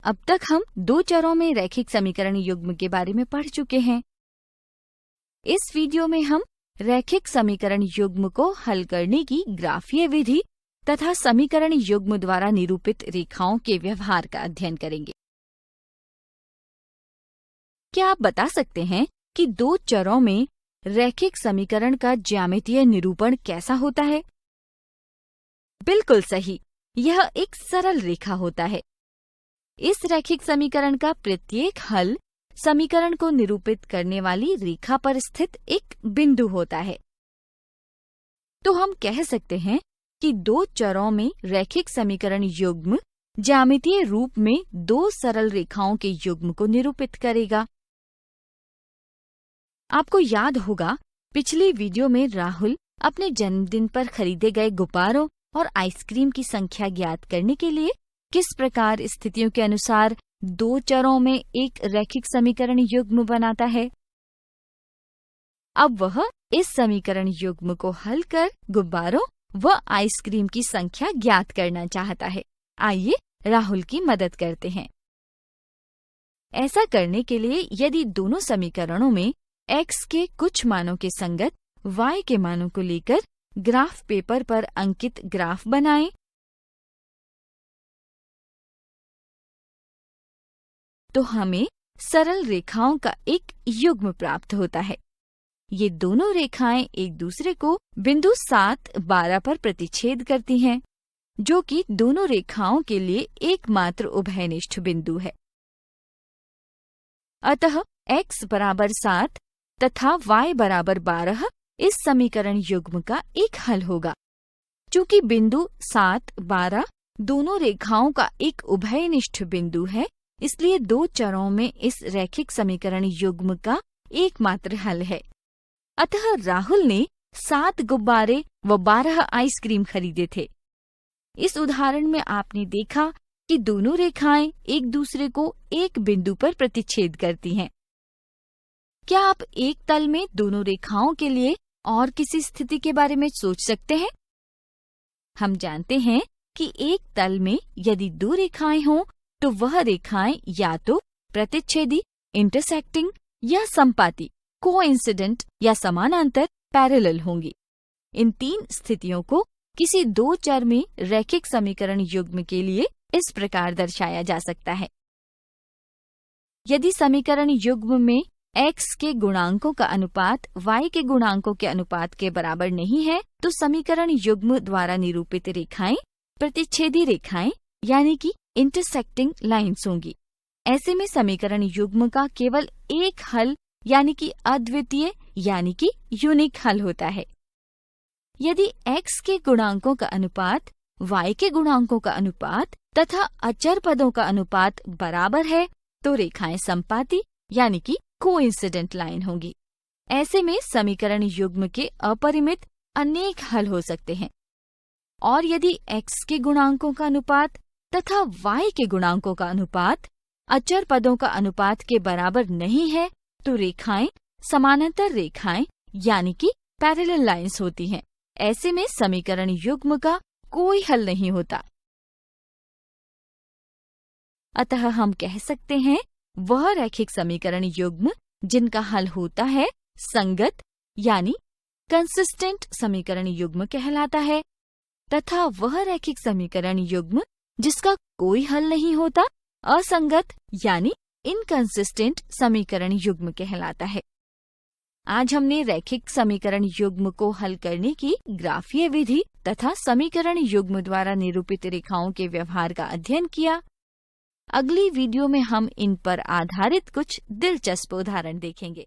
अब तक हम दो चरों में रैखिक समीकरण युग्म के बारे में पढ़ चुके हैं। इस वीडियो में हम रैखिक समीकरण युग्म को हल करने की ग्राफीय विधि तथा समीकरण युग्म द्वारा निरूपित रेखाओं के व्यवहार का अध्ययन करेंगे। क्या आप बता सकते हैं कि दो चरों में रैखिक समीकरण का ज्यामितीय निरूपण कैसा होता है? बिल्कुल सही, यह एक सरल रेखा होता है। इस रैखिक समीकरण का प्रत्येक हल समीकरण को निरूपित करने वाली रेखा पर स्थित एक बिंदु होता है। तो हम कह सकते हैं कि दो चरों में रैखिक समीकरण युग्म ज्यामितीय रूप में दो सरल रेखाओं के युग्म को निरूपित करेगा। आपको याद होगा, पिछली वीडियो में राहुल अपने जन्मदिन पर खरीदे गए गुब्बारों और आइसक्रीम की संख्या ज्ञात करने के लिए किस प्रकार स्थितियों के अनुसार दो चरों में एक रैखिक समीकरण युग्म बनाता है। अब वह इस समीकरण युग्म को हल कर गुब्बारों व आइसक्रीम की संख्या ज्ञात करना चाहता है। आइए राहुल की मदद करते हैं। ऐसा करने के लिए यदि दोनों समीकरणों में x के कुछ मानों के संगत y के मानों को लेकर ग्राफ पेपर पर अंकित ग्राफ बनाएं, तो हमें सरल रेखाओं का एक युग्म प्राप्त होता है। ये दोनों रेखाएं एक दूसरे को बिंदु 7, 12 पर प्रतिच्छेद करती हैं, जो कि दोनों रेखाओं के लिए एकमात्र उभयनिष्ठ बिंदु है। अतः x बराबर 7 तथा y बराबर 12 इस समीकरण युग्म का एक हल होगा। चूंकि बिंदु 7, 12 दोनों रेखाओं का एक उभयनिष्ठ बिंदु है, इसलिए दो चरों में इस रैखिक समीकरण युग्म का एकमात्र हल है। अतः राहुल ने 7 गुब्बारे व 12 आइसक्रीम खरीदे थे। इस उदाहरण में आपने देखा कि दोनों रेखाएं एक दूसरे को एक बिंदु पर प्रतिच्छेद करती हैं। क्या आप एक तल में दोनों रेखाओं के लिए और किसी स्थिति के बारे में सोच सकते हैं? हम जानते हैं कि एक तल में यदि दो रेखाएं हों तो वह रेखाएं या तो प्रतिच्छेदी इंटरसेक्टिंग या संपाती कोइंसिडेंट या समानांतर पैरेलल होंगी। इन तीन स्थितियों को किसी दो चर में रैखिक समीकरण युग्म के लिए इस प्रकार दर्शाया जा सकता है। यदि समीकरण युग्म में x के गुणांकों का अनुपात y के गुणांकों के अनुपात के बराबर नहीं है, तो समीकरण युग्म द्वारा निरूपित रेखाएं प्रतिच्छेदी रेखाएं यानी कि इंटरसेक्टिंग लाइन्स होंगी। ऐसे में समीकरण युग्म का केवल एक हल यानी कि अद्वितीय यानी कि यूनिक हल होता है। यदि x के गुणांकों का अनुपात y के गुणांकों का अनुपात तथा अचर पदों का अनुपात बराबर है, तो रेखाएं संपाती यानी कि कोइंसिडेंट लाइन होंगी। ऐसे में समीकरण युग्म के अपरिमित अनेक हल हो सकते हैं। और यदि x के गुणांकों का अनुपात तथा y के गुणांकों का अनुपात अचर पदों का अनुपात के बराबर नहीं है, तो रेखाएं समानांतर रेखाएं यानी कि पैरेलल लाइंस होती हैं। ऐसे में समीकरण युग्म का कोई हल नहीं होता। अतः हम कह सकते हैं वह रैखिक समीकरण युग्म जिनका हल होता है संगत यानी कंसिस्टेंट समीकरण युग्म कहलाता है, तथा वह रैखिक समीकरण युग्म जिसका कोई हल नहीं होता असंगत यानी इनकंसिस्टेंट समीकरण युग्म कहलाता है। आज हमने रैखिक समीकरण युग्म को हल करने की ग्राफीय विधि तथा समीकरण युग्म द्वारा निरूपित रेखाओं के व्यवहार का अध्ययन किया। अगली वीडियो में हम इन पर आधारित कुछ दिलचस्प उदाहरण देखेंगे।